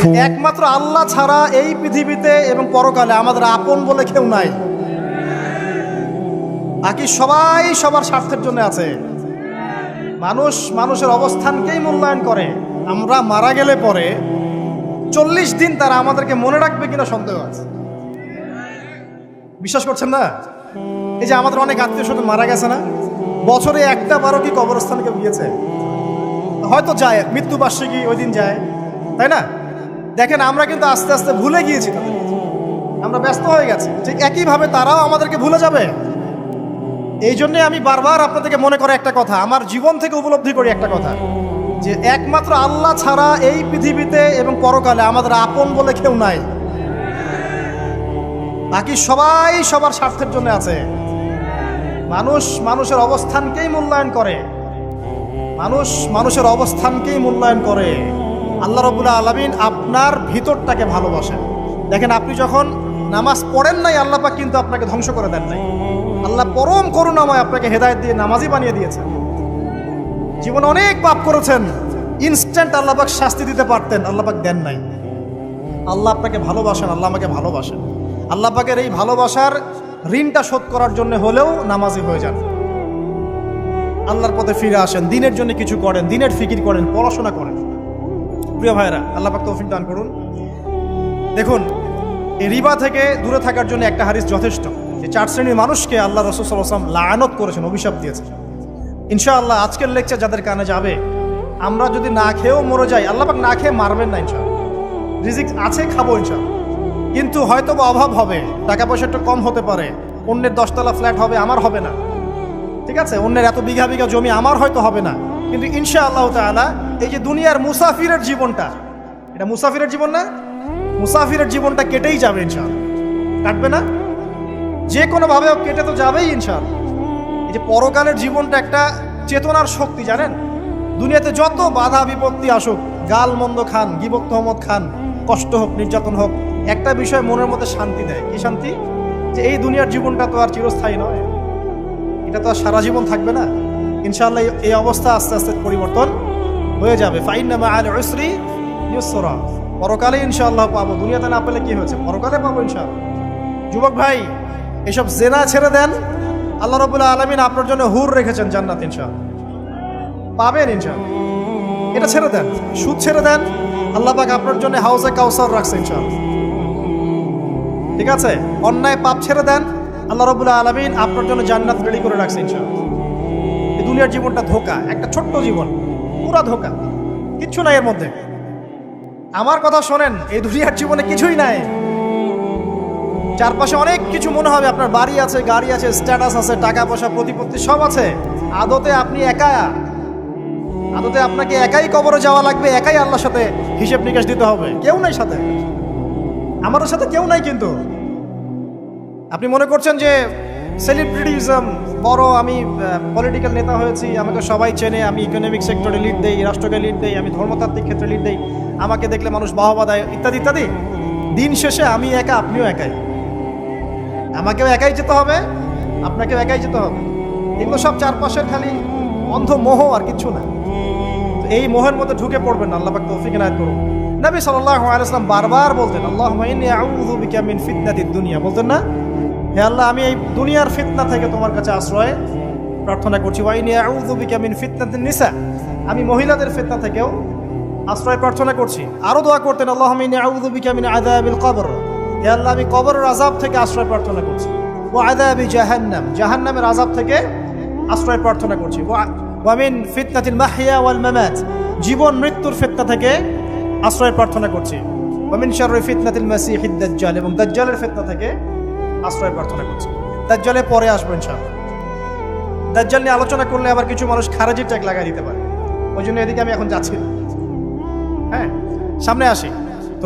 একমাত্র আল্লাহ ছাড়া এই পৃথিবীতে এবং পরকালে আমাদের আপন বলে কেউ নাই। বাকি সবাই সবার স্বার্থের জন্য আছে। মানুষ মানুষের অবস্থানকেই মূল্যায়ন করে। আমরা মারা গেলে পরে 40 দিন তারা আমাদেরকে মনে রাখবে কিনা সন্দেহ আছে। বিশ্বাস করছেন না? এই যে আমাদের অনেক আত্মীয় স্বজন মারা গেছে না, বছরে একটা বারো কি কবরস্থানে কেউ গিয়েছে? হয়তো যায়, মৃত্যুবার্ষিকী ওই দিন যায়, তাই না? দেখেন আমরা কিন্তু আস্তে আস্তে ভুলে গিয়েছি তাদের, আমরা ব্যস্ত হয়ে গেছি। ঠিক একইভাবে তারাও আমাদেরকে ভুলে যাবে। এই জন্যে আমি বারবার আপনাদেরকে মনে করে একটা কথা, আমার জীবন থেকে উপলব্ধি করি একটা কথা, যে একমাত্র আল্লাহ ছাড়া এই পৃথিবীতে এবং পরকালে আমাদের আপন বলে কেউ নাই। বাকি সবাই সবার স্বার্থের জন্য আছে। মানুষ মানুষের অবস্থানকেই মূল্যায়ন করে। মানুষ মানুষের অবস্থানকেই মূল্যায়ন করে। আল্লাহ রাব্বুল আলামিন আপনার ভিতরটাকে ভালোবাসেন। দেখেন, আপনি যখন নামাজ পড়েন নাই, আল্লাহ পাক কিন্তু আপনাকে ধ্বংস করে দেন নাই। আল্লাহ পরম করুণাময় আপনাকে হেদায়েত দিয়ে নামাজি বানিয়ে দিয়েছেন। জীবনে অনেক পাপ করেছেন, ইনস্ট্যান্ট আল্লাহ পাক শাস্তি দিতে পারতেন, আল্লাহ পাক দেন নাই। আল্লাহ আপনাকে ভালোবাসেন, আল্লাহ আমাকে ভালোবাসেন। আল্লাহ পাকের এই ভালোবাসার ঋণটা শোধ করার জন্য হলেও নামাজি হয়ে যান, আল্লাহর পথে ফিরে আসেন, দিনের জন্য কিছু করেন, দিনের ফিকির করেন, পড়াশোনা করেন। প্রিয় ভাইরা, আল্লাহ পাক তৌফিক দান করুন। দেখুন, এই রিবা থেকে দূরে থাকার জন্য একটা হাদিস যথেষ্ট, যে 4 শ্রেণীর মানুষকে আল্লাহ রাসূল সাল্লাল্লাহু আলাইহি ওয়াসাল্লাম লাআনত করেছেন, অভিশাপ দিয়েছেন। ইনশাআল্লাহ আজকের লেকচার যাদের কানে যাবে, আমরা যদি না খেয়েও মরে যাই, আল্লাহ পাক না খেয়ে মারবেন না ইনশাআল্লাহ। রিজিক আছে, খাবো ইনশাআল্লাহ। কিন্তু হয়তো বা অভাব হবে, টাকা পয়সা একটু কম হতে পারে, অন্যের 10 তলা ফ্ল্যাট হবে, আমার হবে না, ঠিক আছে? অন্যের এত বিঘা বিঘা জমি আমার হয়তো হবে না। কিন্তু ইনশাআল্লাহ তাআলা এই যে দুনিয়ার মুসাফিরের জীবনটা, এটা মুসাফিরের জীবন না? মুসাফিরের জীবনটা কেটেই যাবে ইনশাআল্লাহ। কাটবে না? যে কোনোভাবে কেটে তো যাবেই ইনশাআল্লাহ। এই যে পরকালের জীবনটা একটা চেতনার শক্তি, জানেন? দুনিয়াতে যত বাধা বিপত্তি আসুক, গাল মন্দ খান, গীবত তহমত খান, কষ্ট হোক, নির্যাতন হোক, একটা বিষয় মনের মধ্যে শান্তি দেয়। কি শান্তি? যে এই দুনিয়ার জীবনটা তো আর চিরস্থায়ী নয়, এটা তো আর সারা জীবন থাকবে না। ইনশাআল্লাহ এই অবস্থা আস্তে আস্তে পরিবর্তন হয়ে যাবে। ফাইন্না মাআল উসরি ইউসরা, পরকালে ইনশাআল্লাহ পাবো। দুনিয়াতে না পেলে কি হয়েছে, পরকালে পাবো ইনশাআল্লাহ। যুবক ভাই, এসব জেনা ছেড়ে দেন, আল্লাহ রাব্বুল আলামিন আপনার জন্য হুর রেখেছেন জান্নাত, ইনশাআল্লাহ পাবেন ইনশাআল্লাহ। এটা ছেড়ে দেন, সুদ ছেড়ে দেন, আল্লাহ পাক আপনার জন্য হাউজে কাউসার রাখছে ইনশাআল্লাহ, ঠিক আছে? অন্যায় পাপ ছেড়ে দেন, আল্লাহ রাব্বুল আলামিন আপনার জন্য জান্নাত রেডি করে রাখছে ইনশাআল্লাহ। এই দুনিয়ার জীবনটা ধোঁকা, একটা ছোট্ট জীবন, পুরা ধোঁকা, কিচ্ছু নাই এর মধ্যে। আমার কথা শোনেন, এই দুনিয়ার জীবনে কিছুই নাই। চারপাশে অনেক কিছু মনে হবে, আপনার বাড়ি আছে, গাড়ি আছে, স্ট্যাটাস আছে, টাকা পয়সা, প্রতিপত্তি সব আছে। আদতে আপনি একা, আদতে আপনাকে একাই কবরে যাওয়া লাগবে, একাই আল্লাহর সাথে হিসেব নিকাশ দিতে হবে। কেউ নাই সাথে, আমাদের সাথে কেউ নাই। কিন্তু আপনি মনে করছেন যে সেলিব্রিটিজম বড়, আমি পলিটিক্যাল নেতা হয়েছি, আমাকে সবাই চেনে, আমি ইকোনমিক সেক্টরে লিড দেই, রাষ্ট্রকে লিড দেই, আমি ধর্মতাত্ত্বিক ক্ষেত্রে লিড দেই, আমাকে দেখলে মানুষ বাহবা দেয়, ইত্যাদি ইত্যাদি। দিন শেষে আমি একা, আপনিও একাই। আমাকেও একাই যেতে হবে, আপনাকেও একাই যেতে হবে। এগুলো সব চারপাশের খালি অন্ধ মোহ, আর কিছু না। এই মোহের মধ্যে ঢুকে পড়বেন না, আল্লাহ পাক তৌফিক এনায়েত করুন। নবী সাল্লাল্লাহু আলাইহি ওয়াসাল্লাম বারবার বলতেন, আল্লাহুম্মা ইন্নী আউযু বিকা মিন ফিতনাতিদ দুনিয়া, বলতেন না? হে আল্লাহ, আমি এই দুনিয়ার ফিতনা থেকে তোমার কাছে আশ্রয় প্রার্থনা করছি। ওয়া ইন্নী আউযু বিকা মিন ফিতনাতিন নিসা, আমি মহিলাদের ফিতনা থেকেও আশ্রয় প্রার্থনা করছি। আরো দোয়া করতেন, আল্লাহুম্মা ইন্নী আউযু বিকা মিন আযাবিল কবর, হে আল্লাহ, আমি কবরের আযাব থেকে আশ্রয় প্রার্থনা করছি। ওয়া আযাবি জাহান্নাম, জাহান্নামের আযাব থেকে আশ্রয় প্রার্থনা করছি। ওয়া মিন ফিতনাতিল মাহইয়া ওয়াল মামাত, জীবন মৃত্যুর ফিতনা থেকে আশ্রয় প্রার্থনা করছি। ওয়া মিন শাররি ফিতনাতিল মাসিহিদ দাজ্জাল, এবং দাজ্জালের ফিতনা থেকে আশ্রয় প্রার্থনা করছি। দাজ্জালে পরে আসবো ইনশাআল্লাহ। দাজ্জাল নিয়ে আলোচনা করলে আবার কিছু মানুষ খারাজি ট্যাগ লাগাই দিতে পারে, ওই জন্য এদিকে আমি এখন যাচ্ছি না। হ্যাঁ, সামনে আসি। তো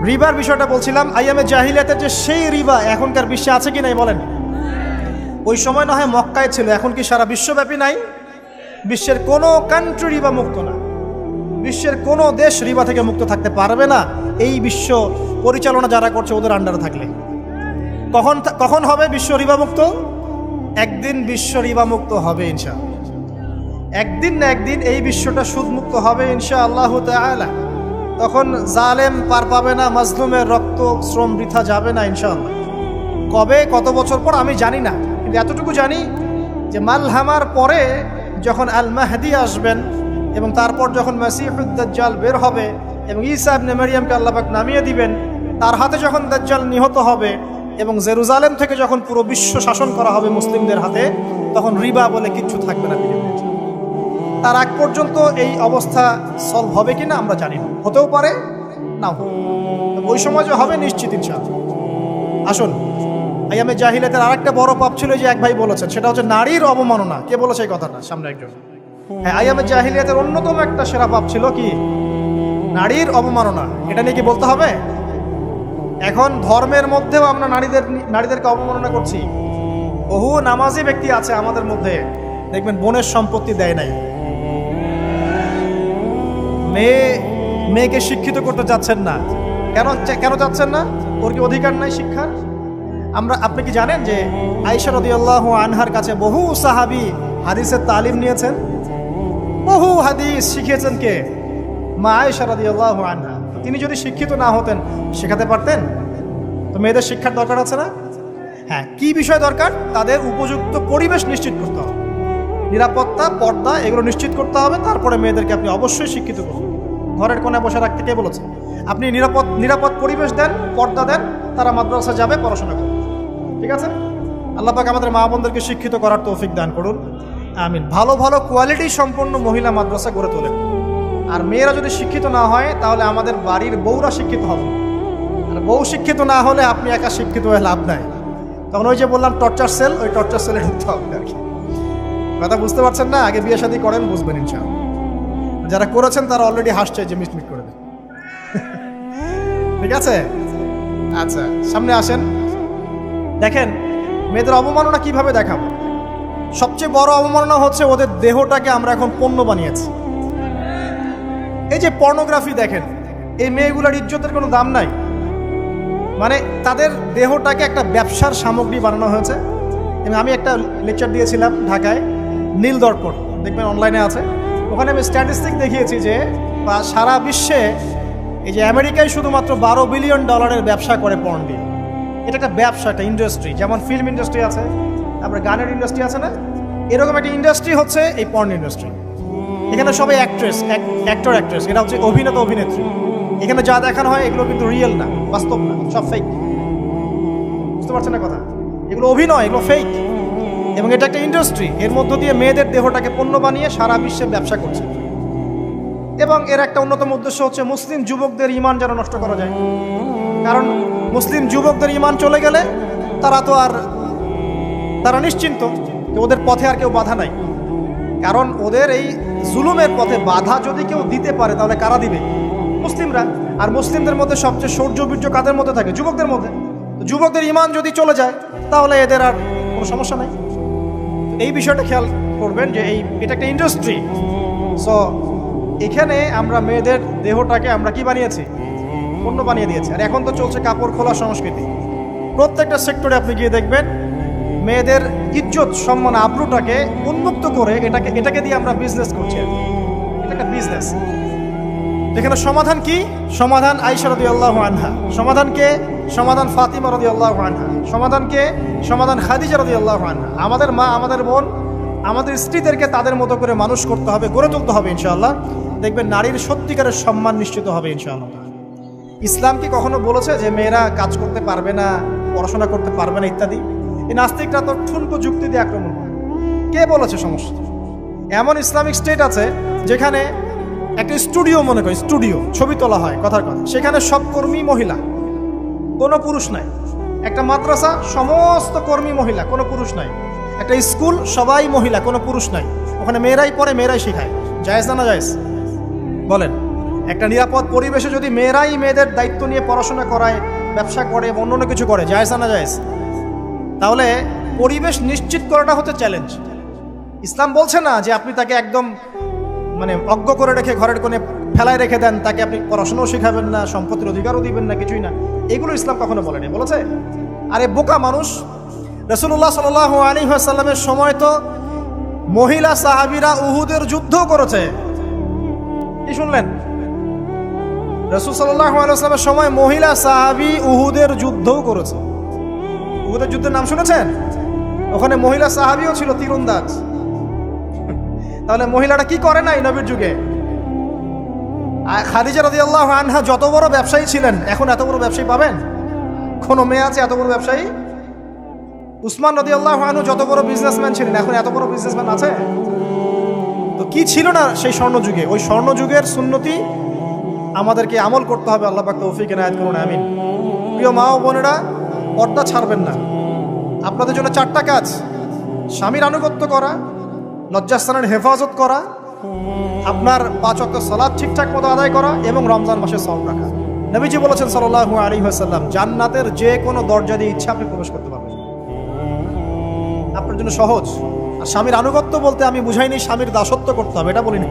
রিবার বিষয়টা বলছিলাম। আইয়ামে জাহিলিয়াতের যে সেই রিবা এখনকার বিশ্বে আছে কি নাই বলেন? ওই সময় না হয় মক্কায় ছিল, এখন কি সারা বিশ্বব্যাপী নাই? বিশ্বের কোনো কান্ট্রি রিবা মুক্ত না, বিশ্বের কোনো দেশ রিবা থেকে মুক্ত থাকতে পারবে না, এই বিশ্ব পরিচালনা যারা করছে ওদের আন্ডারে থাকলে। কখন হবে বিশ্ব রিবা মুক্ত? একদিন বিশ্ব রিবা মুক্ত হবে ইনশাআল্লাহ। একদিন না একদিন এই বিশ্বটা সুদমুক্ত হবে ইনশাআল্লাহু তাআলা। তখন জালেম পার পাবে না, মাজলুমের রক্ত শ্রম বৃথা যাবে না ইনশাআল্লাহ। কবে, কত বছর পর আমি জানি না, কিন্তু এতটুকু জানি যে মালহামার পরে যখন আল মাহদি আসবেন এবং তারপর যখন মাসিহুদ দাজ্জাল বের হবে এবং ঈসা ইবনে মারইয়ামকে আল্লাহ পাক নামিয়ে দিবেন, তার হাতে যখন দাজ্জাল নিহত হবে এবং জেরুজালেম থেকে যখন পুরো বিশ্ব শাসন করা হবে মুসলিমদের হাতে, তখন রিবা বলে কিচ্ছু থাকবে না পৃথিবীতে। তার আগ পর্যন্ত এই অবস্থা সলভ হবে কিনা আমরা জানি না, হতেও পারে নাও। ওই সময় যে হবে নিশ্চিত ইনশাআল্লাহ। আসুন, আইয়ামে জাহিলিয়াতের আরেকটা বড় পাপ ছিল যে এক ভাই বলেছেন, সেটা হচ্ছে নারীর অবমাননা। কে বলেছে এই কথাটা? সামনে একজন। হ্যাঁ, আইয়ামে জাহিলিয়াতের অন্যতম একটা সেরা পাপ ছিল কি? নারীর অবমাননা। এটা নিয়ে কি বলতে হবে? এখন ধর্মের মধ্যেও আমরা নারীদেরকে অবমাননা করছি। বহু নামাজি ব্যক্তি আছে আমাদের মধ্যে, দেখবেন বোনের সম্পত্তি দেয় নাই, মেয়েকে শিক্ষিত করতে যাচ্ছেন না। কেন যাচ্ছেন না? ওর কি অধিকার নাই শিক্ষার? আপনি কি জানেন যে আয়েশা রাদিয়াল্লাহু আনহার কাছে বহু সাহাবী হাদিসের তালিম নিয়েছেন, বহু হাদিস শিখিয়েছেন কে? মা আয়েশা রাদিয়াল্লাহু আনহা। তিনি যদি শিক্ষিত না হতেন শেখাতে পারতেন? তো মেয়েদের শিক্ষার দরকার আছে না? হ্যাঁ, কি বিষয় দরকার? তাদের উপযুক্ত পরিবেশ নিশ্চিত করতে হবে, নিরাপত্তা, পর্দা এগুলো নিশ্চিত করতে হবে। তারপরে মেয়েদেরকে আপনি অবশ্যই শিক্ষিত করুন। ঘরের কোণে বসে রাখতে কে বলেছে? আপনি নিরাপদ পরিবেশ দেন, পর্দা দেন, তারা মাদ্রাসা যাবে, পড়াশোনা করবে। ঠিক আছে? আল্লাহ পাক আমাদের মা বোনদেরকে শিক্ষিত করার তৌফিক দান করুন, আমিন। ভালো ভালো কোয়ালিটি সম্পন্ন মহিলা মাদ্রাসা গড়ে তোলেন। আর মেয়েরা যদি শিক্ষিত না হয় তাহলে আমাদের বাড়ির বউরা শিক্ষিত হবে। আর বউ শিক্ষিত না হলে আপনি একা শিক্ষিত হয়ে লাভ নাই। তখন ওই যে বললাম টর্চার সেল, ওই টর্চার সেলে ঢুকতে হবে আর কি। কথা বুঝতে পারছেন না? আগে বিয়ে শাদী করেন, বুঝবেন ইনশাআল্লাহ। যারা করেছেন তারা অলরেডি হাসছে যে মিটমিট করে দেন। ঠিক আছে? আচ্ছা, সামনে আসেন। দেখেন মেয়েদের অবমাননা কিভাবে দেখাবো। সবচেয়ে বড় অবমাননা হচ্ছে ওদের দেহটাকে আমরা এখন পণ্য বানিয়েছি। এই যে পর্নোগ্রাফি দেখেন, এই মেয়েগুলোর ইজ্জতের কোনো দাম নাই। মানে তাদের দেহটাকে একটা ব্যবসার সামগ্রী বানানো হয়েছে। এবং আমি একটা লেকচার দিয়েছিলাম ঢাকায়, নীল দর্পণ, দেখবেন অনলাইনে আছে। ওখানে আমি স্ট্যাটিস্টিক দেখিয়েছি যে সারা বিশ্বে এই যে আমেরিকায় শুধুমাত্র $12 বিলিয়ন ব্যবসা করে পর্ন দিয়ে। এটা একটা ব্যবসা, একটা ইন্ডাস্ট্রি। যেমন ফিল্ম ইন্ডাস্ট্রি আছে, তারপরে গানের ইন্ডাস্ট্রি আছে না, এরকম একটা ইন্ডাস্ট্রি হচ্ছে এই পর্ন ইন্ডাস্ট্রি। এখানে সবাই অ্যাক্টর অ্যাক্ট্রেস, এটা হচ্ছে অভিনেতা অভিনেত্রী। এখানে যা দেখানো হয় এগুলো কিন্তু রিয়েল না, বাস্তব না, সব ফেক। বুঝতে পারছেন না কথা? এগুলো অভিনয়, এগুলো ফেক। এবং এটা একটা ইন্ডাস্ট্রি, এর মধ্য দিয়ে মেয়েদের দেহটাকে পণ্য বানিয়ে সারা বিশ্বে ব্যবসা করছে। এবং এর একটা অন্যতম উদ্দেশ্য হচ্ছে মুসলিম যুবকদের ঈমান যেন নষ্ট করা যায়। কারণ মুসলিম যুবকদের ঈমান চলে গেলে তারা নিশ্চিন্ত যে ওদের পথে আর কেউ বাধা নাই। কারণ ওদের এই জুলুমের পথে বাধা যদি কেউ দিতে পারে তাহলে কারা দিবে? মুসলিমরা। আর মুসলিমদের মধ্যে সবচেয়ে শৌর্য বীর্য কাদের মধ্যে থাকে? যুবকদের মধ্যে। যুবকদের ঈমান যদি চলে যায় তাহলে এদের আর কোনো সমস্যা নাই। এই বিষয়টা খেয়াল করবেন যে এটা একটা ইন্ডাস্ট্রি। সো এখানে আমরা মেয়েদের দেহটাকে আমরা কি বানিয়েছি? পণ্য বানিয়ে দিয়েছি। আর এখন তো চলছে কাপড় খোলা সংস্কৃতি। প্রত্যেকটা সেক্টরে আপনি গিয়ে দেখবেন মেয়েদের ইজ্জত, সম্মান, আব্রুটাকে উন্মুক্ত করে এটাকে দিয়ে আমরা বিজনেস করছি। এটা একটা বিজনেস। এখানে সমাধান কি? সমাধান আয়েশা রাদিয়াল্লাহু আনহা। সমাধান কে? সমাধান ফাতিমা রাদিয়াল্লাহু আনহা। সমাধান কে? সমাধান খাদিজা রাদিয়াল্লাহু আনহা। আমাদের মা, আমাদের বোন, আমাদের স্ত্রীদেরকে তাদের মতো করে মানুষ করতে হবে, গড়ে তুলতে হবে ইনশাআল্লাহ। দেখবেন নারীর সত্যিকারের সম্মান নিশ্চিত হবে ইনশাআল্লাহ। ইসলাম কি কখনো বলেছে যে মেয়েরা কাজ করতে পারবে না, পড়াশোনা করতে পারবে না ইত্যাদি? এই নাস্তিকরা তো ঠুনকো যুক্তি দিয়ে আক্রমণ করে। কে বলেছে সমস্যা? এমন ইসলামিক স্টেট আছে যেখানে একটা স্টুডিও, মনে করি স্টুডিও, ছবি তোলা হয়, কথার কথা, সেখানে সব কর্মী মহিলা, কোনো পুরুষ নাই। একটা মাদ্রাসা, সমস্ত কর্মী মহিলা, কোনো পুরুষ নাই। একটা স্কুল, সবাই মহিলা, কোনো পুরুষ নাই। ওখানে মেয়েরাই পড়ে, মেয়েরাই শেখায়। জায়েজ না? না জায়েজ? বলেন। একটা নিরাপদ পরিবেশে যদি মেয়েরাই মেয়েদের দায়িত্ব নিয়ে পড়াশোনা করায়, ব্যবসা করে, অন্য কিছু করে, জায়েজ না? না জায়েজ? তাহলে পরিবেশ নিশ্চিত করাটা হচ্ছে চ্যালেঞ্জ। ইসলাম বলছে না যে আপনি তাকে একদম অজ্ঞ করে রেখে ঘরের কোণে ফেলায় রেখে দেন, তাকে আপনি পড়াশোনাও শেখাবেন না, সম্পত্তির অধিকারও দিবেন না, কিছুই না। এগুলো ইসলাম কখনো বলেনি। বলেছে? আরে বোকা মানুষ! রাসূলুল্লাহ সাল্লাল্লাহু আলাইহি ওয়াসাল্লামের সময় তো মহিলা সাহাবীরা উহুদের যুদ্ধ করেছে। কি শুনলেন? রাসূল সাল্লাল্লাহু আলাইহি ওয়াসাল্লামের সময় মহিলা সাহাবী উহুদের যুদ্ধও করেছে। উহুদের যুদ্ধের নাম শুনেছেন? ওখানে মহিলা সাহাবীও ছিল তীরন্দাজ। তাহলে মহিলাটা কি করে নাই নবীর যুগে? খাদিজা রাদিয়াল্লাহু আনহা যত বড় ব্যবসায়ী ছিলেন, এখন এত বড় ব্যবসায়ী পাবেন? কোন মেয়ে আছে এত বড় ব্যবসায়ী? উসমান রাদিয়াল্লাহু আনহু যত বড় বিজনেসম্যান ছিলেন, এখন এত বড় বিজনেসম্যান আছে? তো কি ছিল না সেই স্বর্ণযুগে? ওই স্বর্ণযুগের সুন্নতি আমাদেরকে আমল করতে হবে। আল্লাহ পাক তৌফিক এনায়েত করুন, আমিন। প্রিয় মা ও বোনেরা, পর্দা ছাড়বেন না। আপনাদের জন্য 4টা কাজ: স্বামীর আনুগত্য করা, লজ্জাস্থানের হেফাজত করা, আপনার 5 ওয়াক্ত সালাত ঠিকঠাক মতো আদায় করা এবং রমজান মাসে সওম রাখা। নবীজি বলেছেন সাল্লাল্লাহু আলাইহি ওয়াসাল্লাম, জান্নাতের যে কোনো দরজা দিয়ে ইচ্ছা আপনি প্রবেশ করতে পারবেন। আপনার জন্য সহজ। আর স্বামীর আনুগত্য বলতে আমি বুঝাইনি স্বামীর দাসত্ব করতে হবে, এটা বলিনি।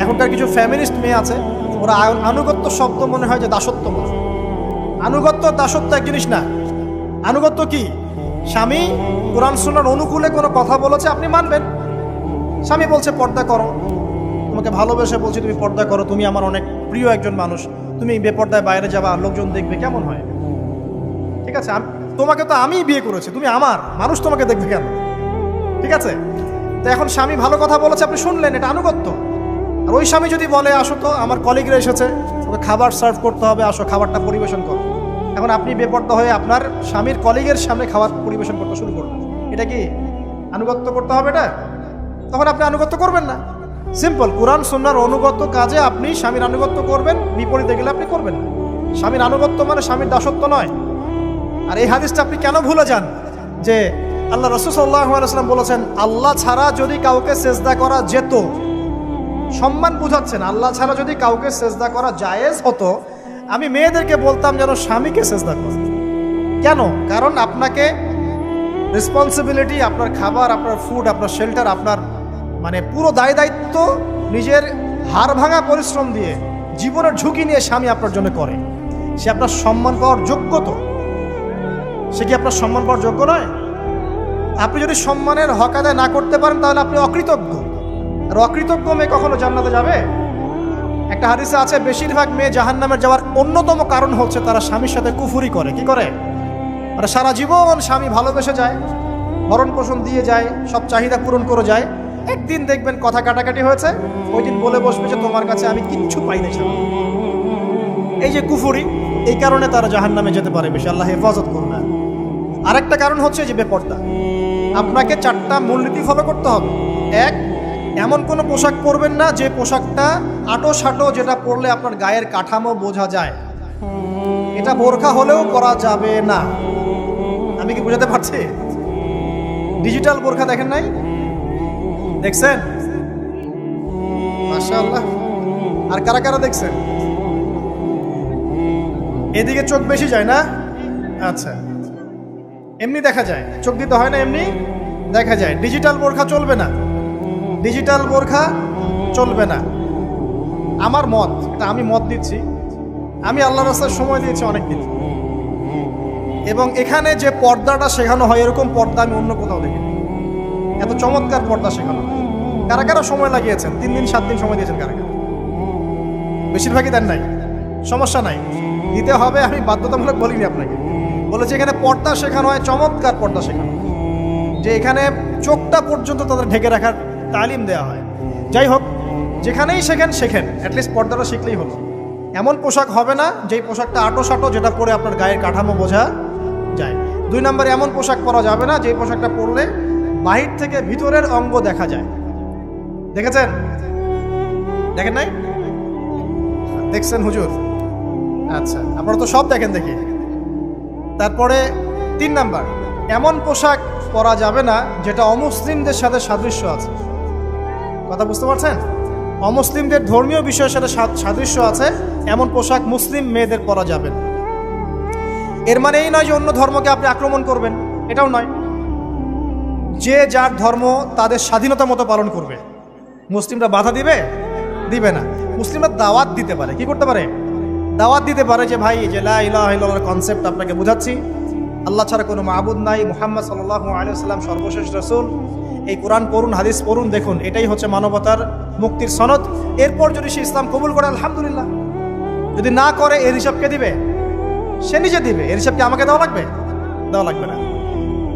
এখনকার কিছু ফ্যামিলিস্ট মেয়ে আছে, ওরা আনুগত্য শব্দ মনে হয় যে দাসত্ব মনে হয়। আনুগত্য দাসত্ব এক জিনিস না। আনুগত্য কি? স্বামী কোরআন সুন্নাহর অনুকূলে কোনো কথা বলেছে, আপনি মানবেন। স্বামী বলছে পর্দা করো, তোমাকে ভালোবেসে বলছি তুমি পর্দা করো, তুমি আমার অনেক প্রিয় একজন মানুষ, তুমি বেপর্দায় বাইরে যাবা, লোকজন দেখবে, কেমন হয়? ঠিক আছে, তোমাকে তো আমিই বিয়ে করেছি, তুমি আমার, মানুষ তোমাকে দেখবে কেন? ঠিক আছে, তো এখন স্বামী ভালো কথা বলেছে, আপনি শুনলেন, এটা আনুগত্য। আর ওই স্বামী যদি বলে আসো তো আমার কলিগরা এসেছে, ওকে খাবার সার্ভ করতে হবে, আসো খাবারটা পরিবেশন করো, এখন আপনি বেপর্দা হয়ে আপনার স্বামীর কলিগের সামনে খাবার পরিবেশন করতে শুরু করবেন, এটা কি আনুগত্য করতে হবে? এটা তখন আপনি আনুগত্য করবেন না। সিম্পল, কোরআন সুন্নাহর অনুগত কাজে আপনি স্বামীর আনুগত্য করবেন, বিপরীতে গেলে আপনি করবেন না। স্বামীর আনুগত্য মানে স্বামীর দাসত্ব নয়। আর এই হাদিসটা আপনি কেন ভুলে যান যে আল্লাহ রাসূল সাল্লাল্লাহু আলাইহি ওয়াসাল্লাম বলেছেন আল্লাহ ছাড়া যদি কাউকে সেজদা করা যেত, সম্মান বুঝাচ্ছেন, আল্লাহ ছাড়া যদি কাউকে সেজদা করা জায়েজ হতো, আমি মেয়েদেরকে বলতাম যেন স্বামীকে সেজদা করে। কেন? কারণ আপনাকে রেসপন্সিবিলিটি, আপনার খাবার, আপনার ফুড, আপনার শেল্টার, আপনার মানে পুরো দায় দায়িত্ব নিজের হাড় ভাঙা পরিশ্রম দিয়ে, জীবনের ঝুঁকি নিয়ে স্বামী আপনার জন্য করে। সে আপনার সম্মান পাওয়ার যোগ্য তো? সে কি আপনার সম্মান পাওয়ার যোগ্য নয়? আপনি যদি সম্মানের হক আদায় না করতে পারেন তাহলে আপনি অকৃতজ্ঞ। আর অকৃতজ্ঞ মেয়ে কখনো জান্নাতে যাবে? একটা হাদিসে আছে বেশিরভাগ মেয়ে জাহান্নামে যাওয়ার অন্যতম কারণ হচ্ছে তারা স্বামীর সাথে কুফরি করে। কি করে? মানে সারা জীবন স্বামী ভালোবেসে যায়, ভরণ পোষণ দিয়ে যায়, সব চাহিদা পূরণ করে যায়, একদিন দেখবেন কথা কাটাকাটি হয়েছে, ওই দিন বলে বসবে যে তোমার কাছে আমি কিচ্ছু পাই না। এই যে কুফরি, এই কারণে তারা জাহান্নামে যেতে পারে বেশি। আল্লাহ হেফাজত করুন। আরেকটা কারণ হচ্ছে যে বেপর্দা। আপনাকে 4টা মূলনীতি ফলো করতে হবে। 1, এমন কোনো পোশাক পরবেন না যে পোশাকটা আটো সাটো, যেটা পরলে আপনার গায়ের কাঠামো বোঝা যায়। এটা বোরখা হলেও পরা যাবে না। আমি কি বুঝাতে পারছি? ডিজিটাল বোরখা দেখেন নাই? দেখছেন? মাশাআল্লাহ। আর কারা কারা দেখছেন? এদিকে চোখ বেশি যায় না? আচ্ছা, এমনি দেখা যায়, চোখ দিতে হয় না, এমনি দেখা যায়। ডিজিটাল বোরখা চলবে না, ডিজিটাল বোরখা চলবে না। আমার মত, এটা আমি মত দিচ্ছি, আমি আল্লাহর রাস্তায় সময় দিয়েছি অনেক দিন, এবং এখানে যে পর্দাটা শেখানো হয় এরকম পর্দা আমি অন্য কোথাও দেখিনি। এত চমৎকার পর্দা শেখানো হয়। কারা কারা সময় লাগিয়েছেন? 3 দিন 7 দিন সময় দিয়েছেন কারা কারা? বেশিরভাগই দেন নাই। সমস্যা নাই, দিতে হবে, আমি বাধ্যতামূলক বলিনি আপনাকে। বলেছি এখানে পর্দা শেখানো হয়, চমৎকার পর্দা শেখানো হয়, যে এখানে চোখটা পর্যন্ত তাদের ঢেকে রাখার তালিম দেওয়া হয়। যাই হোক, যেখানেই শেখেন, অ্যাটলিস্ট পর্দাটা শিখলেই হলো। এমন পোশাক হবে না যেই পোশাকটা আটো সাটো, যেটা পরে আপনার গায়ের কাঠামো বোঝা যায়। 2 নম্বরে এমন পোশাক পরা যাবে না যেই পোশাকটা পরলে বাহির থেকে ভিতরের অঙ্গ দেখা যায়। দেখেছেন? দেখেন নাই? দেখছেন হুজুর? আচ্ছা, আপনারা তো সব দেখেন দেখি। তারপরে 3 নাম্বার, এমন পোশাক পরা যাবে না যেটা অমুসলিমদের সাথে সাদৃশ্য আছে। কথা বুঝতে পারছেন? অমুসলিমদের ধর্মীয় বিষয়ের সাথে সাদৃশ্য আছে এমন পোশাক মুসলিম মেয়েদের পরা যাবে না। এর মানে এই নয় যে অন্য ধর্মকে আপনি আক্রমণ করবেন, এটাও নয়। যে যার ধর্ম তাদের স্বাধীনতা মতো পালন করবে। মুসলিমরা বাধা দিবে না। মুসলিমরা দাওয়াত দিতে পারে। কি করতে পারে? দাওয়াত দিতে পারে যে ভাই, যে লা ইলাহা ইল্লাল্লাহর কনসেপ্ট আপনাকে বুঝাচ্ছি, আল্লাহ ছাড়া কোনো মাবুদ নাই, মুহাম্মদ সাল্লাল্লাহু আলাইহি ওয়াসাল্লাম সর্বশেষ রাসূল, এই কোরআন পড়ুন, হাদিস পড়ুন, দেখুন এটাই হচ্ছে মানবতার মুক্তির সনদ। এরপর যদি সে ইসলাম কবুল করে আলহামদুলিল্লাহ, যদি না করে এর হিসাব কে দিবে? সে নিজে দিবে। এর হিসাব কি আমাকে দেওয়া লাগবে? দেওয়া লাগবে না।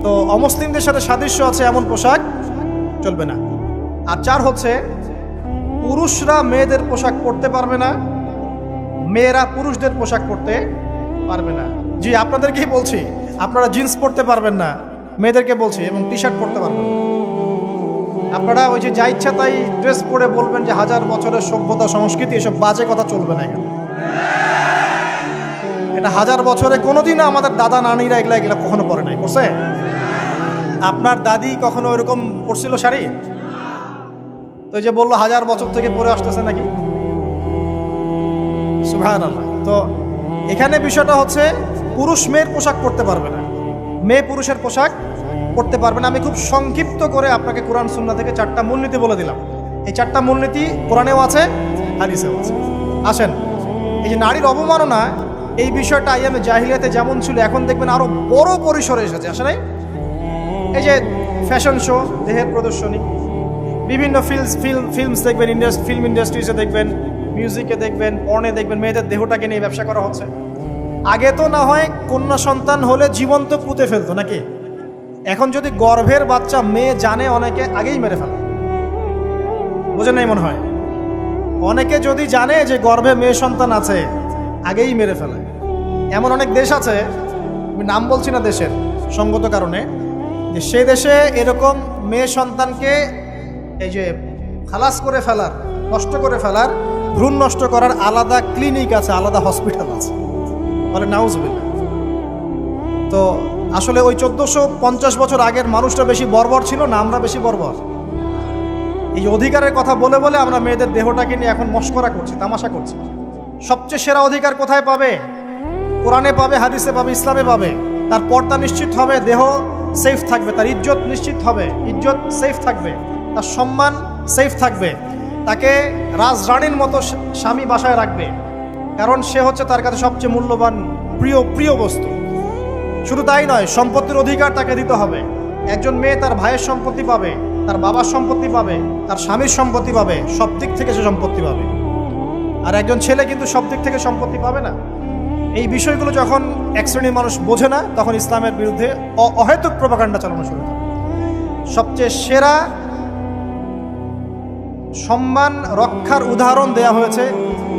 তো অমুসলিমদের সাথে সাদৃশ্য আছে এমন পোশাক চলবে না। আর 4 হচ্ছে পুরুষরা মেয়েদের পোশাক পরতে পারবে না, মেয়েরা পুরুষদের পোশাক পরতে পারবে না। জি, আপনাদেরকেই বলছি, আপনারা জিন্স পরতে পারবেন না, মেয়েদেরকে বলছি, এবং টি শার্ট পরতে পারবেন না। আপনারা ওই যে যা ইচ্ছা তাই ড্রেস পরে বলবেন যে 1000 বছরের সভ্যতা সংস্কৃতি, এসব বাজে কথা চলবে না এখানে। এটা 1000 বছরে কোনোদিনও আমাদের দাদা নানিরা এগুলা কখনো পরে নাই। পড়ছে? আপনার দাদি কখনো ওইরকম পরছিল শাড়ি? তো যে বললো 1000 বছর থেকে পরে আসতেছে নাকি? সুবহানাল্লাহ। তো এখানে বিষয়টা হচ্ছে পুরুষ মেয়ের পোশাক পরতে পারবে না, মেয়ে পুরুষের পোশাক পরতে পারবে না। আমি খুব সংক্ষিপ্ত করে আপনাকে কোরআন সুন্নাহ থেকে 4টা মূলনীতি বলে দিলাম। এই 4টা মূলনীতি কোরআনেও আছে, হাদিসেও আছে। আসেন, এই যে নারীর অবমাননা, এই বিষয়টা আইয়ামে জাহিলিয়াতে যেমন ছিল, এখন দেখবেন আরো বড় পরিসরে এসেছে। আসলে এই যে ফ্যাশন শো, দেহের প্রদর্শনী, বিভিন্ন ফিল্মস দেখবেন, ফিল্ম ইন্ডাস্ট্রিজে দেখবেন, মিউজিকে দেখবেন, পর্নে দেখবেন, মেয়েদের দেহটাকে নিয়ে ব্যবসা করা হচ্ছে। আগে তো না হয় কন্যা সন্তান হলে জীবন্ত পুঁতে ফেলতো নাকি? এখন যদি গর্ভের বাচ্চা মেয়ে জানে, অনেকে আগেই মেরে ফেলে। বুঝেন নাই মনে হয়? অনেকে যদি জানে যে গর্ভে মেয়ে সন্তান আছে, আগেই মেরে ফেলে। এমন অনেক দেশ আছে, আমি নাম বলছি না দেশের সঙ্গত কারণে, যে সে দেশে এরকম মেয়ে সন্তানকে এই যে খালাস করে ফেলার, নষ্ট করে ফেলার, ভ্রূণ নষ্ট করার আলাদা ক্লিনিক আছে, আলাদা হসপিটাল আছে। বলে নাউজুবিল্লাহ। তো আসলে ওই 1450 বছর আগের মানুষটা বেশি বর্বর ছিল না আমরা বেশি বর্বর? এই অধিকারের কথা বলে বলে আমরা মেয়েদের দেহটাকে নিয়ে এখন মস্করা করছি, তামাশা করছি। সবচেয়ে সেরা অধিকার কোথায় পাবে? কোরআনে পাবে, হাদিসে পাবে, ইসলামে পাবে। তার পর্দা নিশ্চিত হবে, দেহ সেফ থাকবে, তার ইজ্জত নিশ্চিত হবে, ইজ্জত সেফ থাকবে, তার সম্মান সেফ থাকবে, তাকে রাজরানীর মতো স্বামী বাসায় রাখবে, কারণ সে হচ্ছে তার কাছে সবচেয়ে মূল্যবান প্রিয় বস্তু। শুধু তাই নয়, সম্পত্তির অধিকার তাকে দিতে হবে। একজন মেয়ে তার ভাইয়ের সম্পত্তি পাবে, তার বাবার সম্পত্তি পাবে, তার স্বামীর সম্পত্তি পাবে, সব দিক থেকে সে সম্পত্তি পাবে। আর একজন ছেলে কিন্তু সব দিক থেকে সম্পত্তি পাবে না। এই বিষয়গুলো যখন এক শ্রেণীর মানুষ বোঝে না, তখন ইসলামের বিরুদ্ধে অহেতুক প্রপাগান্ডা চালানো শুরু করে। সবচেয়ে সেরা সম্মান রক্ষার উদাহরণ দেয়া হয়েছে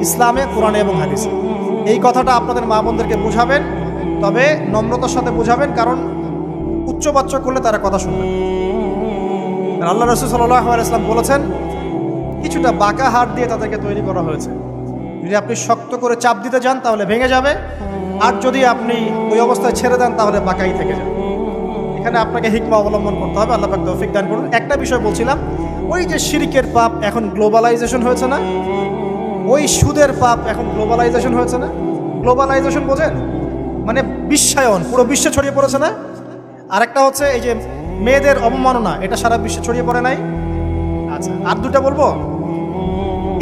ইসলামে, কোরআনে এবং হাদিসে। এই কথাটা আপনাদের মা বোনদেরকে বোঝাবেন, তবে নম্রতার সাথে বোঝাবেন, কারণ উচ্চবাচ্য করলে তারা কথা শুনবে। আল্লাহ রাসূল সাল্লাল্লাহু আলাইহি ওয়াসাল্লাম বলেছেন, কিছুটা বাঁকা হাড় দিয়ে তাদেরকে তৈরি করা হয়েছে। যদি আপনি শক্ত করে চাপ দিতে যান তাহলে ভেঙে যাবে, আর যদি আপনি ওই অবস্থায় ছেড়ে দেন তাহলে বাঁকাই থেকে যাবে। এখানে আপনাকে হিকমা অবলম্বন করতে হবে। আল্লাহ পাক তৌফিক দান করুন। একটা বিষয় বলছিলাম, ওই যে শিরকের পাপ এখন গ্লোবালাইজেশন হয়েছে না, ওই সুদের পাপ এখন গ্লোবালাইজেশন হয়েছে না। গ্লোবালাইজেশন বোঝেন? মানে বিশ্বায়ন, পুরো বিশ্বে ছড়িয়ে পড়েছে না। আরেকটা হচ্ছে এই যে মেয়েদের অবমাননা, এটা সারা বিশ্বে ছড়িয়ে পড়ে নাই? আচ্ছা, আর দুটা বলবো,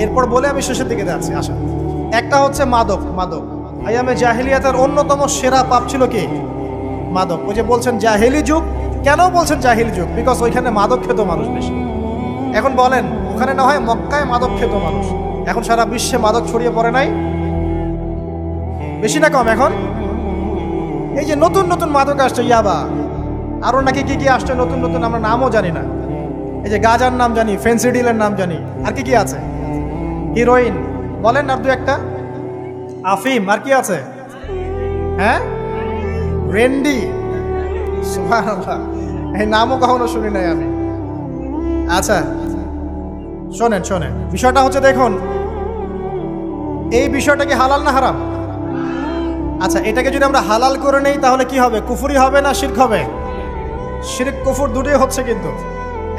এরপর বলে আমি শেষের দিকে যাচ্ছি। আসা, একটা হচ্ছে মাদক। আইয়ামে জাহিলিয়াতের অন্যতম সেরা পাপ ছিল কি? মাদক। ওই যে বলছেন জাহিলি যুগ, কেন বলছেন জাহিলি যুগ? বিকজ ওইখানে মাদক খেত মানুষ বেশি। এখন বলেন, ওখানে না হয় মক্কায় মাদক খেত মানুষ, এখন সারা বিশ্বে মাদক ছড়িয়ে পড়ে নাই? বেশি না কম? এখন এই যে নতুন নতুন মাদক আসছে, ইয়াবা, আরো নাকি কি কি আসছে নতুন নতুন, আমরা নামও জানি না। এই যে গাঁজার নাম জানি, ফেন্সিডিলের নাম জানি, আর কি কি আছে? হিরোইন বলেন, আর দু একটা, আফিম, আর কি আছে? হ্যাঁ, রেন্ডি। সুবহানাল্লাহ, এই নামও কখনো শুনি নাই আমি। আচ্ছা শোনেন, বিষয়টা হচ্ছে, দেখুন এই বিষয়টা কি হালাল না হারাম? আচ্ছা, এটাকে যদি আমরা হালাল করে নেই তাহলে কি হবে? কুফরি হবে না শিরক হবে? শিরক কুফর দুটোই হচ্ছে। কিন্তু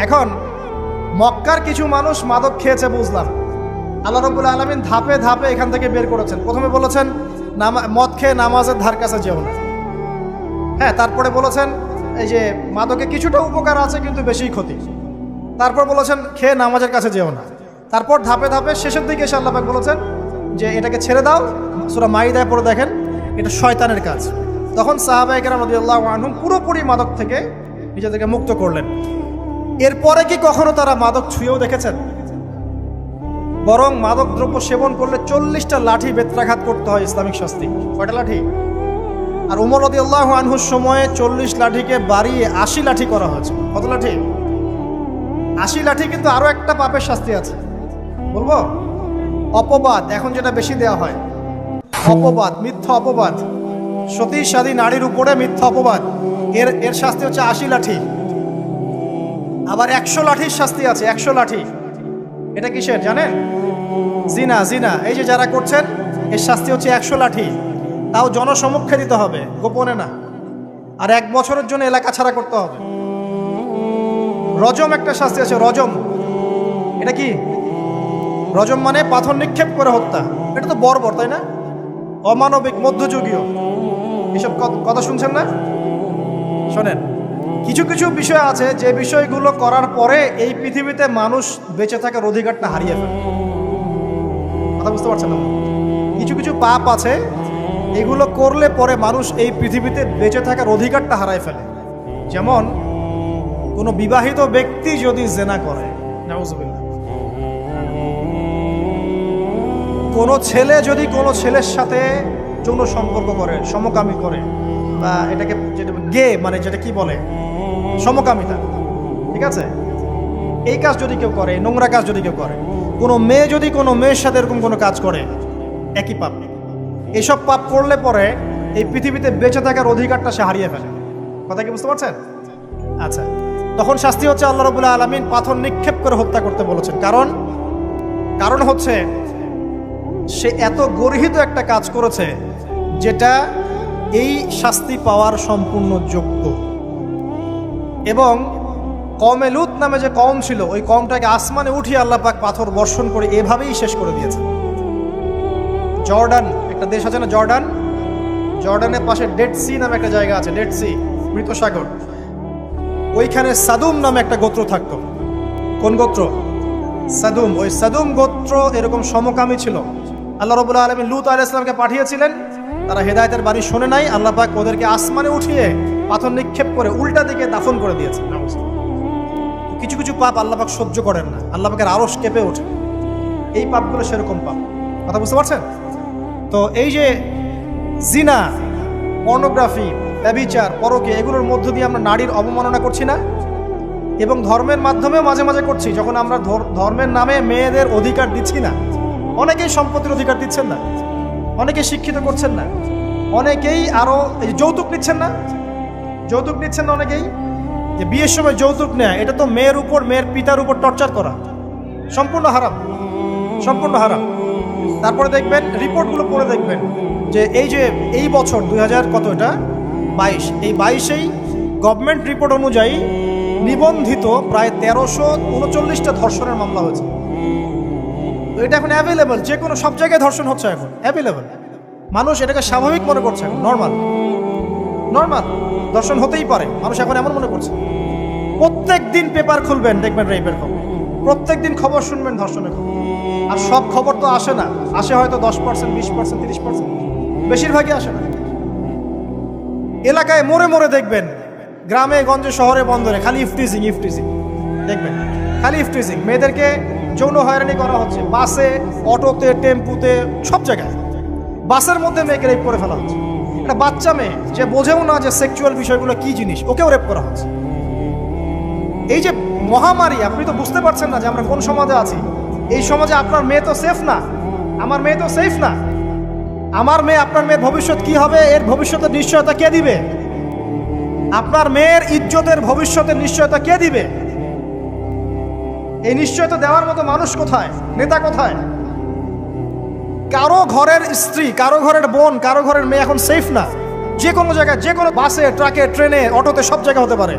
এখন মক্কার কিছু মানুষ মাদক খেয়েছে বুঝলাম, আল্লাহ রাব্বুল আলামিন ধাপে ধাপে এখান থেকে বের করেছেন। প্রথমে বলেছেন মদ খেয়ে নামাজের ধার কাছে যেও না। হ্যাঁ, তারপরে বলেছেন এই যে মাদকে কিছুটা উপকার আছে কিন্তু বেশি ক্ষতি। তারপর বলেছেন খেয়ে নামাজের কাছে যেও না। তারপর ধাপে ধাপে শেষের দিকে এসে আল্লাহ পাক বলেছেন যে এটাকে ছেড়ে দাও। সূরা মাইদায় পড়ে দেখেন, এটা শয়তানের কাজ। তখন সাহাবায়ে কেরাম রাদিয়াল্লাহু আনহুম পুরোপুরি মাদক থেকে নিজেদেরকে মুক্ত করলেন। এরপরে কি কখনো তারা মাদক ছুঁয়েও দেখেছেন? বরং মাদক দ্রব্য সেবন করলে 40টা লাঠি বেত্রাঘাত করতে হয়, ইসলামিক শাস্তি। কয়টা লাঠি? আর উমর রাদিয়াল্লাহু আনহুর সময়ে 40 লাঠিকে বাড়িয়ে 80 লাঠি করা হয়েছে। কত লাঠি? 80 লাঠি। কিন্তু আরো একটা পাপের শাস্তি আছে, বলবো? অপবাদ। এখন যেটা বেশি দেওয়া হয়, অপবাদ, মিথ্যা অপবাদ, সতী সাদী নারীর উপরে মিথ্যা অপবাদ, এর শাস্তি হচ্ছে 80 লাঠি। আবার 100 লাঠির শাস্তি আছে, 100 লাঠি। এটা কিসের জানেন? জিনা। জিনা এই যে যারা করছেন, এর শাস্তি হচ্ছে 100 লাঠি। তাও জনসমক্ষে দিতে হবে, গোপনে না। আর 1 বছরের জন্য এলাকা ছাড়া করতে হবে। রজম একটা শাস্তি আছে, রজম। এটা কি? রজম মানে পাথর নিক্ষেপ করে হত্যা। এটা তো বর্বর, তাই না? অমানবিক, মধ্যযুগীয়। এসব কথা শুনছেন না? শোনেন, কিছু কিছু বিষয় আছে যে বিষয়গুলো করার পরে এই পৃথিবীতে মানুষ বেঁচে থাকার অধিকারটা হারিয়ে ফেলে। কথা বুঝতে পারছেন না? কিছু কিছু পাপ আছে, এগুলো করলে পরে মানুষ এই পৃথিবীতে বেঁচে থাকার অধিকারটা হারায় ফেলে। যেমন কোনো বিবাহিত ব্যক্তি যদি জেনা করে, নাউজুবিল্লাহ, কোনো ছেলে যদি কোনো ছেলের সাথে যৌন সম্পর্ক করে, সমকামী করে, বা এটাকে যেটা গে মানে যেটা কি বলে, সমকামিতা, ঠিক আছে, এই কাজ যদি কেউ করে, নোংরা কাজ যদি কেউ করে, কোনো মেয়ে যদি কোনো মেয়ের সাথে এরকম কোনো কাজ করে, একই পাপ। এইসব পাপ করলে পরে এই পৃথিবীতে বেঁচে থাকার অধিকারটা সে হারিয়ে ফেলে। কথা কি বুঝতে পারছেন? আচ্ছা, তখন শাস্তি হচ্ছে আল্লাহ রাব্বুল আলামিন পাথর নিক্ষেপ করে হত্যা করতে বলেছেন। কারণ হচ্ছে সে এত গর্হিত একটা কাজ করেছে যেটা এই শাস্তি পাওয়ার সম্পূর্ণ যোগ্য। এবং কওমে লূত নামে যে কওম ছিল, ওই কওমটাকে আসমানে উঠিয়ে আল্লাহ পাক পাথর বর্ষণ করে এভাবেই শেষ করে দিয়েছে। জর্ডান একটা দেশ আছে না, জর্ডান, জর্ডানের পাশে ডেড সি নামে একটা জায়গা আছে, ডেড সি, মৃত সাগর। ওইখানে সাদুম নামে একটা গোত্র থাকতো। কোন গোত্র? সাদুম। ওই সাদুম গোত্র এরকম সমকামী ছিল। আল্লাহ রাব্বুল আলামিন লূত আলাইহিস সালামকে পাঠিয়েছিলেন, তারা হেদায়েতের বাণী শোনে নাই। আল্লাহ পাক ওদেরকে আসমানে উঠিয়ে পাথর নিক্ষেপ করে উল্টা দিকে দাফন করে দিয়েছে। কিছু কিছু পাপ আল্লাহ পাক সহ্য করেন না, আল্লাহ পাকের আরশ কেঁপে ওঠে। এই পাপগুলো সেরকম পাপ। কথা বুঝতে পারছেন? তো এই যে জিনা, পর্নোগ্রাফি, ব্যভিচার, পরকে, এগুলোর মধ্য দিয়ে আমরা নারীর অবমাননা করছি না? এবং ধর্মের মাধ্যমেও মাঝে মাঝে করছি, যখন আমরা ধর্মের নামে মেয়েদের অধিকার দিচ্ছি না। অনেকেই সম্পত্তির অধিকার দিচ্ছেন না, অনেকে শিক্ষিত করছেন না, অনেকেই আরো যৌতুক নিচ্ছেন না, যৌতুক নিচ্ছেন না অনেকেই। যে বিয়ের সময় যৌতুক নেয়, এটা তো মেয়ের উপর, মেয়ের পিতার উপর টর্চার করা, সম্পূর্ণ হারাম, সম্পূর্ণ হারাম। তারপরে দেখবেন, রিপোর্টগুলো পড়ে দেখবেন যে এই বছর 2000 কত, এটা 22, এই 22-এই গভর্নমেন্ট রিপোর্ট অনুযায়ী নিবন্ধিত প্রায় 1339টা ধর্ষণের মামলা হয়েছে। তো এটা এখন অ্যাভেলেবল, যে কোনো সব জায়গায় ধর্ষণ হচ্ছে, এখন অ্যাভেলেবল। মানুষ এটাকে স্বাভাবিক মনে করছে, নর্মাল, ধর্ষণ হতেই পারে, মানুষ এখন এমন মনে করছে। প্রত্যেক দিন পেপার খুলবেন, দেখবেন রেপের খবর, প্রত্যেক দিন খবর শুনবেন ধর্ষণের খবর। আর সব খবর তো আসে না, আসে হয়তো 10%, 20%, 30%, বেশিরভাগই আসে না। এলাকায় মোড়ে মোড়ে দেখবেন, গ্রামে গঞ্জে শহরে বন্দরে খালি ইফটিজিং দেখবেন, খালি ইফটিজিং। মেয়েদেরকে যৌন হয়রানি করা হচ্ছে, বাসে, অটোতে, টেম্পুতে, সব জায়গায়। বাসের মধ্যে মেয়েকে রেপ করে ফেলা হচ্ছে। একটা বাচ্চা মেয়ে যে বোঝেও না যে সেক্সুয়াল বিষয়গুলো কি জিনিস, ওকেও রেপ করা হচ্ছে। এই যে মহামারী, আপনি তো বুঝতে পারছেন না যে আমরা কোন সমাজে আছি। এই সমাজে আপনার মেয়ে তো সেফ না, আমার মেয়ে তো সেফ না। আমার মেয়ে, আপনার মেয়ের ভবিষ্যৎ কি হবে, এর ভবিষ্যতের নিশ্চয়তা কে দিবে? আপনার মেয়ের ইজ্জতের ভবিষ্যতের নিশ্চয়তা কে দিবে? এই নিশ্চয়তা দেওয়ার মতো মানুষ কোথায়, নেতা কোথায়? কারো ঘরের স্ত্রী, কারো ঘরের বোন, কারো ঘরের মেয়ে এখন সেফ না। যে কোনো জায়গায়, যে কোনো বাসে, ট্রাকে, ট্রেনে, অটোতে, সব জায়গায় হতে পারে।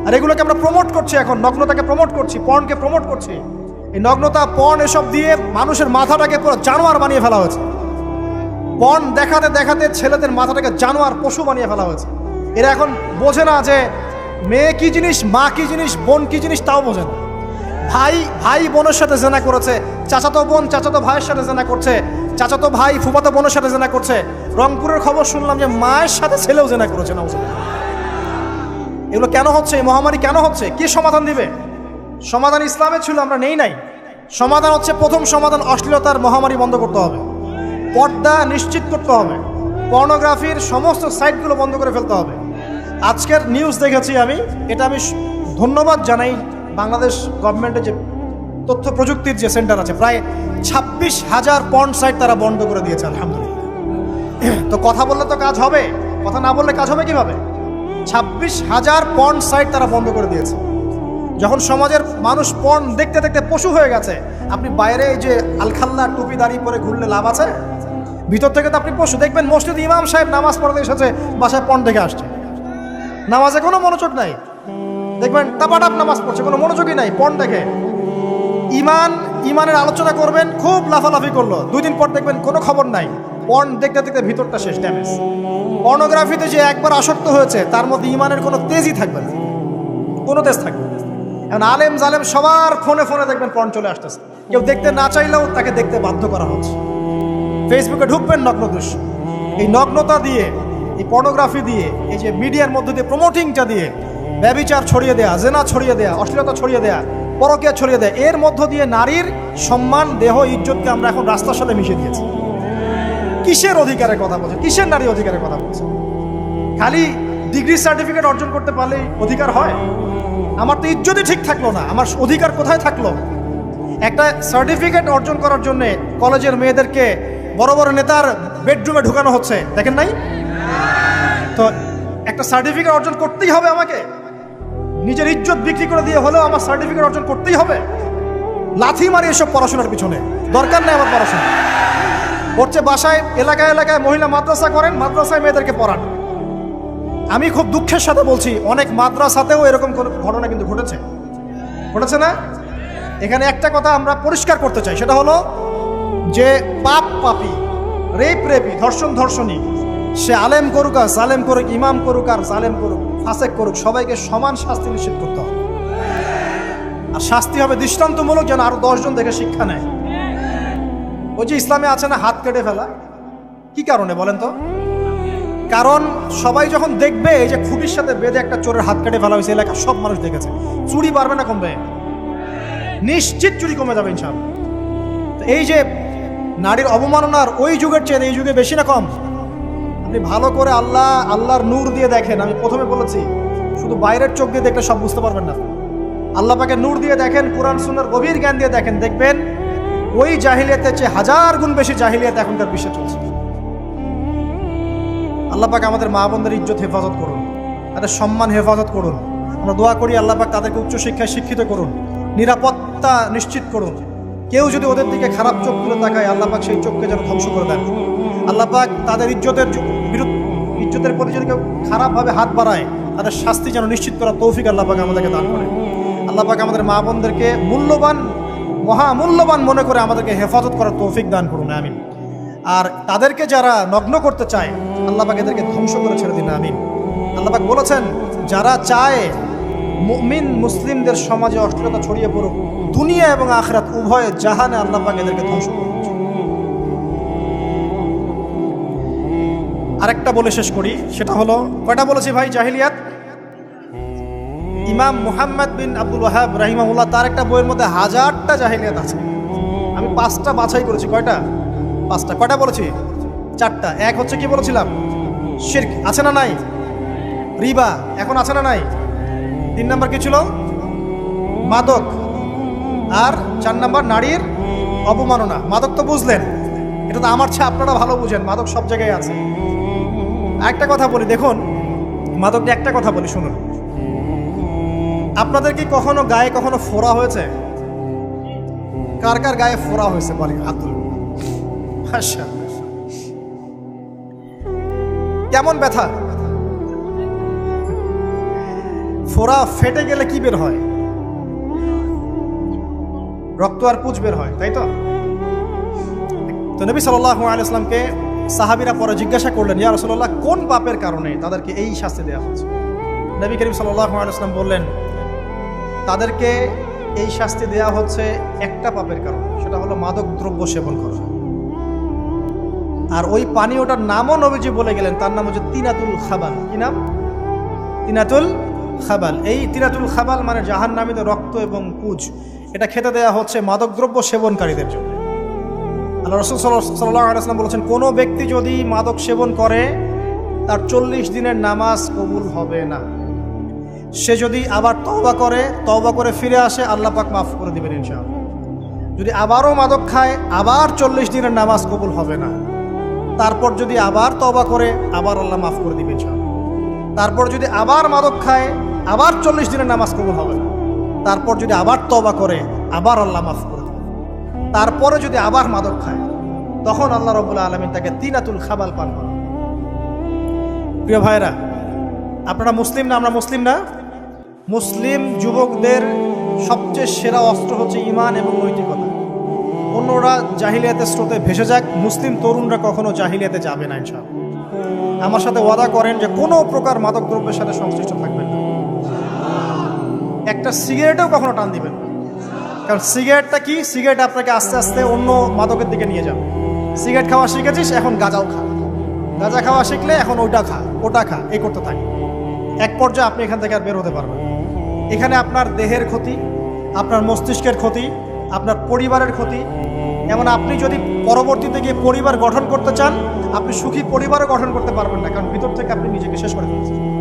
আর এগুলোকে আমরা প্রমোট করছি, এখন নগ্নতাকে প্রমোট করছি, পর্নকে প্রমোট করছি। এই নগ্নতা, পর্ন, এসব দিয়ে মানুষের মাথাটাকে পুরো জানোয়ার বানিয়ে ফেলা হয়েছে। পর্ন দেখাতে দেখাতে ছেলেদের মাথাটাকে জানোয়ার, পশু বানিয়ে ফেলা হয়েছে। এরা এখন বোঝে না যে মেয়ে কি জিনিস, মা কি জিনিস, বোন কি জিনিস, তাও বোঝে না। ভাই বোনের সাথে জেনা করেছে, চাচাতো বোন চাচাতো ভাইয়ের সাথে জেনা করছে, চাচাতো ভাই ফুফাতো বোনের সাথে জেনা করছে। রংপুরের খবর শুনলাম যে মায়ের সাথে ছেলেও জেনা করেছে। না, এগুলো কেন হচ্ছে? এই মহামারী কেন হচ্ছে? কি সমাধান দিবে? সমাধান ইসলামে ছিল, আমরা নেই নাই। সমাধান হচ্ছে, প্রথম সমাধান অশ্লীলতার মহামারী বন্ধ করতে হবে, পর্দা নিশ্চিত করতে হবে, পর্নোগ্রাফির সমস্ত সাইটগুলো বন্ধ করে ফেলতে হবে। আজকের নিউজ দেখেছি আমি, এটা আমি ধন্যবাদ জানাই বাংলাদেশ গভর্নমেন্টের যে তথ্য প্রযুক্তির যে সেন্টার আছে, প্রায় 26,000 পর্ন সাইট তারা বন্ধ করে দিয়েছে, আলহামদুলিল্লাহ। তো কথা বললে তো কাজ হবে, কথা না বললে কাজ হবে কিভাবে? 26,000 পর্ন সাইট তারা বন্ধ করে দিয়েছে। যখন সমাজের মানুষ পর্ন দেখতে দেখতে পশু হয়ে গেছে, আপনি বাইরে এই যে আলখাল্লা টুপি দাঁড়িয়ে পরে ঘুরলে লাভ আছে? ভিতর থেকে তো আপনি পশু। দেখবেন মসজিদ ইমাম সাহেব নামাজ পড়তে এসেছে, বাসায় পর্ন দেখে আসছে, নামাজে কোনো মনোযোগ নাই। দেখবেন টাপাটাপ নামাজ পড়ছে, কোনো মনোযোগই নাই, পর্ন দেখে। ইমানের আলোচনা করবেন, খুব লাফালাফি করলো, 2 দিন পর দেখবেন কোনো খবর নাই, পর্ন দেখতে দেখতে ভিতরটা শেষ, ড্যামেজ। পর্নোগ্রাফিতে যে একবার আসক্ত হয়েছে, তার মধ্যে ইমানের কোনো তেজই থাকবে না, কোনো তেজ থাকবে না। এখন আলেম জালেম সবার ফোনে ফোনে দেখবেন পর্ন চলে আসতেছে, কেউ দেখতে না চাইলেও তাকে দেখতে বাধ্য করা হচ্ছে। ফেসবুকে ঢুকবেন নগ্ন দৃশ্য, এই নগ্নতা দিয়ে, এই পর্নোগ্রাফি দিয়ে, এই যে মিডিয়ার মধ্যে দিয়ে প্রমোটিংটা দিয়ে ব্যভিচার ছড়িয়ে দেয়া, জেনা ছড়িয়ে দেয়া, অশ্লীলতা ছড়িয়ে দেয়া, পরকীয়া ছড়িয়ে দেয়া, এর মধ্য দিয়ে নারীর সম্মান, দেহ, ইজ্জতকে আমরা এখন রাস্তার সাথে মিশিয়ে দিয়েছি। কিসের অধিকারের কথা বলছে? কিসের নারী অধিকারের কথা বলছে? খালি ডিগ্রি সার্টিফিকেট অর্জন করতে পারলেই অধিকার হয়? আমার তো ইজ্জতই ঠিক থাকলো না, আমার অধিকার কোথায় থাকলো? একটা সার্টিফিকেট অর্জন করার জন্য কলেজের মেয়েদেরকে বড় বড় নেতার বেডরুমে ঢুকানো হচ্ছে, দেখেন নাই? তো একটা সার্টিফিকেট অর্জন করতেই হবে আমাকে, নিজের ইজ্জত বিক্রি করে দিয়ে হলেও আমার সার্টিফিকেট অর্জন করতেই হবে। লাথি মারি এসব পড়াশোনার পিছনে, দরকার নেই আমার পড়াশোনা। পড়ছে বাসায়, এলাকায় এলাকায় মহিলা মাদ্রাসা করেন, মাদ্রাসায় মেয়েদেরকে পড়ান। আমি খুব দুঃখের সাথে বলছি, অনেক মাদ্রাসাতেও এরকম ঘটনা কিন্তু ঘটেছে না? এখানে একটা কথা আমরা পরিষ্কার করতে চাই, সেটা হলো যে পাপী, রেপি, ধর্ষণী, সে আলেম করুক আর জালেম করুক, ইমাম করুক আর জালেম করুক, ফাসেক করুক, সবাইকে সমান শাস্তি নিশ্চিত করতে হবে। আর শাস্তি হবে দৃষ্টান্তমূলক, যেন আরো 10 জন দেখে শিক্ষা নেয়। ওই যে ইসলামে আছে না হাত কেটে ফেলা, কি কারণে বলেন তো? কারণ সবাই যখন দেখবে এই যে খুঁটির সাথে বেঁধে একটা চোরের হাত কেটে ফেলা হয়েছে, এলাকার সব মানুষ দেখেছে, চুরি বাড়বে না কমবে? নিশ্চিত চুরি কমে যাবে ইনশাআল্লাহ। তো এই যে নারীর অবমাননার ওই যুগের চেয়ে এই যুগে বেশি না কম? আপনি ভালো করে আল্লাহর নূর দিয়ে দেখেন। আমি প্রথমে বলেছি, শুধু বাইরের চোখ দিয়ে দেখলে সব বুঝতে পারবেন না। আল্লাহ পাকে নূর দিয়ে দেখেন, কোরআন সুন্নাহর গভীর জ্ঞান দিয়ে দেখেন, দেখবেন ওই জাহিলিয়াতের চেয়ে 1000 গুণ বেশি জাহিলিয়াত এখনকার বিশ্বে চলছে। আল্লাহ পাক আমাদের মা বোনদের ইজ্জত হেফাজত করুন, তাদের সম্মান হেফাজত করুন। আমরা দোয়া করি আল্লাহ পাক তাদেরকে উচ্চশিক্ষায় শিক্ষিত করুন, নিরাপত্তা নিশ্চিত করুন। কেউ যদি ওদের দিকে খারাপ চোখ তুলে তাকায়, আল্লাহ পাক সেই চোখকে যেন ধ্বংস করে দেন। আল্লাহ পাক তাদের ইজ্জতের প্রতি যদি কেউ খারাপভাবে হাত বাড়ায়, তাদের শাস্তি যেন নিশ্চিত করার তৌফিক আল্লাহ পাক আমাদেরকে দান করে। আল্লাহ পাক আমাদের মা বোনদেরকে মহামূল্যবান মনে করে আমাদেরকে হেফাজত করার তৌফিক দান করুন, আমিন। আর তাদেরকে যারা নগ্ন করতে চায়, আল্লাহ পাক এদেরকে ধ্বংস করে ছেড়ে দিন, আমিন। আল্লাহ পাক বলেছেন, যারা চায় মুমিন মুসলিমদের সমাজে অশ্লীলতা ছড়িয়ে পড়ুক, দুনিয়া এবং আখিরাত উভয় জাহানে আল্লাহ পাক এদেরকে ধ্বংস করুন। আরেকটা বলে শেষ করি, সেটা হলো, কয়টা বলেছি ভাই জাহিলিয়াত? ইমাম মুহাম্মদ বিন আব্দুল ওয়াহাব রাহিমাহুল্লাহ, তার একটা বইয়ের মধ্যে 1000টা জাহিলিয়াত আছে। আমি 5টা বাছাই করেছি। কয়টা? 5টা। কয়টা বলেছি? 4টা। এক হচ্ছে কি বলেছিলাম? শিরক, আছে না নাই? রিবা এখন আছে না নাই? 3 নাম্বার কি ছিল? মাদক। আর 4 নাম্বার নারীর অবমাননা। মাদক তো বুঝলেন, এটা তো আমার চেয়ে আপনারা ভালো বুঝেন, মাদক সব জায়গায় আছে। একটা কথা বলি, দেখুন মাদক নিয়ে একটা কথা বলি, শুনুন। আপনাদের কি কখনো গায়ে কখনো ফোড়া হয়েছে? কার কার গায়ে ফোড়া হয়েছে বলি? আব্দুল, আচ্ছা, কেমন ব্যথা? ফোড়া ফেটে গেলে কি বের হয়? রক্ত আর পুঁজ বের হয়, তাই তো? তো নবী সাল্লাল্লাহু আলাইহি ওয়াসাল্লামকে সাহাবীরা পরে জিজ্ঞাসা করলেন, ইয়া রাসূলুল্লাহ, কোন পাপের কারণে তাদেরকে এই শাস্তি দেওয়া হচ্ছে? নবী করিম সাল্লাল্লাহু আলাইহি ওয়াসাল্লাম বললেন, তাদেরকে এই শাস্তি দেওয়া হচ্ছে একটা পাপের কারণে, সেটা হলো মাদক দ্রব্য সেবন করা। আর ওই পানীয়টার নামও নবীজি বলে গেলেন, তার নাম হচ্ছে তিনাতুল খাবাল। কি নাম? তিনাতুল খাবাল। এই তিনাতুল খাবাল মানে জাহান্নামীদের রক্ত এবং পুঁজ। এটা খেতে দেয়া হচ্ছে মাদকদ্রব্য সেবনকারীদের জন্য। আল্লাহ রাসূল সাল্লাল্লাহু আলাইহি ওয়াসাল্লাম বলেছেন, কোনো ব্যক্তি যদি মাদক সেবন করে তার 40 দিনের নামাজ কবুল হবে না। সে যদি আবার তওবা করে ফিরে আসে, আল্লাহ পাক মাফ করে দিবেন ইনশাআল্লাহ। যদি আবারও মাদক খায়, আবার 40 দিনের নামাজ কবুল হবে না। তারপর যদি আবার তওবা করে, আবার আল্লাহ মাফ করে দিবেন ইনশাআল্লাহ। তারপর যদি আবার মাদক খায়, আবার 40 দিনের নামাজ কবুল হবে না। তারপর যদি আবার তওবা করে, আবার আল্লাহ মাফ করে দিবেন। তারপরে যদি আবার মাদক খায়, তখন আল্লাহ রাব্বুল আলামিন তাকে তিনাতুল খাবাল পান করেন। প্রিয় ভাইরা, আপনারা মুসলিম না? আমরা মুসলিম না? মুসলিম যুবকদের সবচেয়ে সেরা অস্ত্র হচ্ছে ঈমান এবং নৈতিকতা। অন্যরা জাহিলিয়াতের স্রোতে ভেসে যাক, মুসলিম তরুণরা কখনো জাহিলিয়াতে যাবে না ইনশাআল্লাহ। আমার সাথে ওয়াদা করেন যে কোনো প্রকার মাদকদ্রব্যের সাথে সংশ্লিষ্ট থাকবেন না। একটা সিগারেটেও কখনো টান দিবেন না। কারণ সিগারেটটা কি? সিগারেট আপনাকে আস্তে আস্তে অন্য মাদকের দিকে নিয়ে যাবে। সিগারেট খাওয়া শিখেছিস, এখন গাঁজাও খা। গাঁজা খাওয়া শিখলে এখন ওটা খা, এই করতে থাকে। এক পর্যায়ে আপনি এখান থেকে আর বের হতে পারবেন। এখানে আপনার দেহের ক্ষতি, আপনার মস্তিষ্কের ক্ষতি, আপনার পরিবারের ক্ষতি। এমন আপনি যদি পরবর্তীতে গিয়ে পরিবার গঠন করতে চান, আপনি সুখী পরিবারও গঠন করতে পারবেন না, কারণ ভিতর থেকে আপনি নিজেকে শেষ করে ফেলছেন।